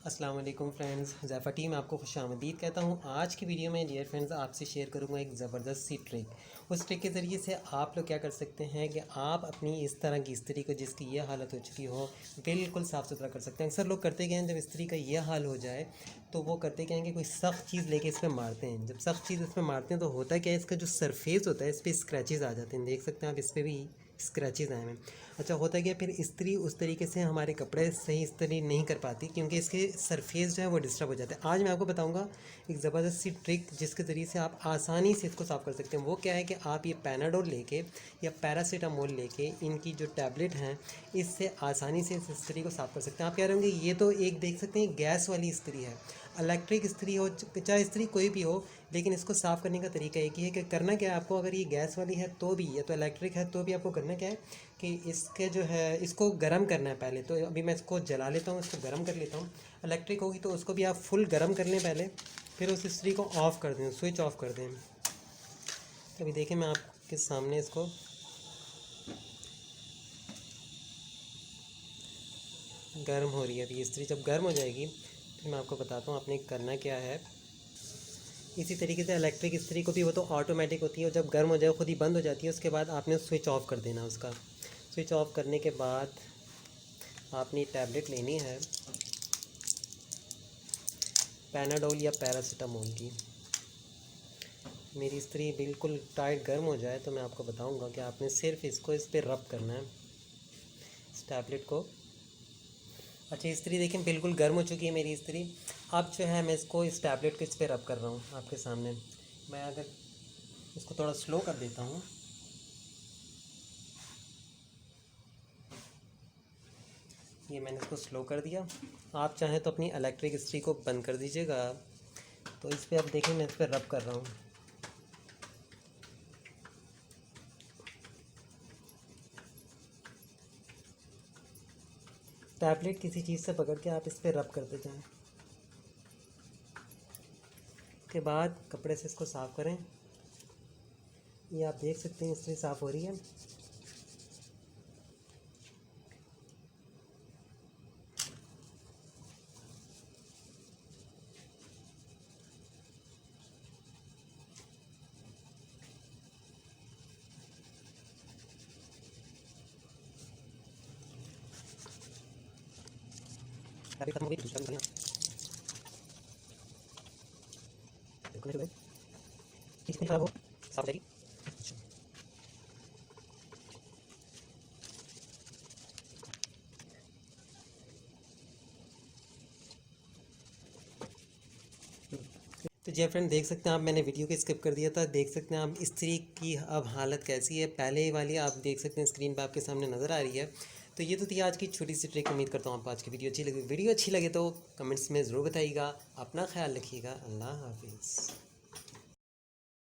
अस्सलाम वालेकुम friends, ज़ैफ़ा T में आपको खुशामदीद कहता हूँ। आज की वीडियो में डियर फ्रेंड्स आपसे शेयर करूँगा एक ज़बरदस्त सी ट्रिक। उस ट्रिक के ज़रिए से आप लोग क्या कर सकते हैं कि आप अपनी इस तरह की इस्त्री को जिसकी ये हालत हो चुकी हो बिल्कुल साफ़ सुथरा कर सकते हैं। अक्सर लोग करते क्या हैं, जब इस्त्री का ये हाल हो जाए तो वो करते क्या हैं कि कोई सख्त चीज़ लेके इस पर मारते हैं। जब सख्त चीज़ इस पर मारते हैं तो होता क्या है, इसका जो सरफेस होता है इस पर स्क्रैचेज़ आ जाते हैं। देख सकते हैं आप, इस पर भी स्क्रैचेज़ आए हैं। अच्छा, होता क्या, फिर इस्त्री उस तरीके से हमारे कपड़े सही इस्त्री नहीं कर पाती क्योंकि इसके सरफेस जो है वो डिस्टर्ब हो जाता है। आज मैं आपको बताऊंगा एक ज़बरदस्त सी ट्रिक जिसके ज़रिए से आप आसानी से इसको साफ़ कर सकते हैं। वो क्या है कि आप ये पैनाडोल लेके या पैरासीटामोल लेके इनकी जो टैबलेट हैं इससे आसानी से इस इस्त्री को साफ़ कर सकते हैं। आप कह रहे होंगे ये तो एक देख सकते हैं गैस वाली इस्त्री है, इलेक्ट्रिक इस्त्री हो चाहे इस्त्री कोई भी हो, लेकिन इसको साफ़ करने का तरीका एक ही है कि करना क्या है आपको। अगर ये गैस वाली है तो भी, या तो इलेक्ट्रिक है तो भी आपको करना क्या है कि इसके जो है इसको गर्म करना है पहले। तो अभी मैं इसको जला लेता हूँ, इसको गर्म कर लेता हूँ। इलेक्ट्रिक होगी तो उसको भी आप फुल गर्म कर लें पहले, फिर उस इस्त्री को ऑफ़ कर दें, स्विच ऑफ कर दें। तो अभी देखें मैं आपके सामने इसको गर्म हो रही है। अभी इस्त्री जब गर्म हो जाएगी फिर मैं आपको बताता हूँ आपने करना क्या है। इसी तरीके से इलेक्ट्रिक इस्त्री को भी, वो तो ऑटोमेटिक होती है, जब गर्म हो जाए खुद ही बंद हो जाती है। उसके बाद आपने स्विच ऑफ कर देना। उसका स्विच ऑफ करने के बाद आपने टैबलेट लेनी है पैनाडोल या पैरासीटामोल की। मेरी इस्त्री बिल्कुल टाइट गर्म हो जाए तो मैं आपको बताऊंगा कि आपने सिर्फ इसको इस पर रब करना है, इस टैबलेट को। अच्छा, इस्त्री देखें बिल्कुल गर्म हो चुकी है मेरी इस्त्री। अब जो है मैं इसको, इस टैबलेट को इस पर रब कर रहा हूँ आपके सामने। मैं अगर इसको थोड़ा स्लो कर देता हूँ, ये मैंने इसको स्लो कर दिया। आप चाहें तो अपनी इलेक्ट्रिक इस्त्री को बंद कर दीजिएगा। तो इस पर आप देखें मैं इस पर रब कर रहा हूँ। टैबलेट किसी चीज़ से पकड़ के आप इस पर रब करते जाएं। उसके बाद कपड़े से इसको साफ़ करें। ये आप देख सकते हैं इस्त्री साफ़ हो रही है। अभी खत्म हो गई, दूसरा भी बिल्कुल इसमें खराब हो साफ हो जाएगी। तो जी फ्रेंड, देख सकते हैं आप, मैंने वीडियो को स्किप कर दिया था। देख सकते हैं आप इस्त्री की अब हालत कैसी है। पहले वाली आप देख सकते हैं स्क्रीन पर आपके सामने नज़र आ रही है। तो ये तो थी आज की छोटी सी ट्रिक। उम्मीद करता हूँ आपको आज की वीडियो अच्छी लगी। वीडियो अच्छी लगे तो कमेंट्स में ज़रूर बताइएगा। अपना ख्याल रखिएगा। अल्लाह हाफिज़।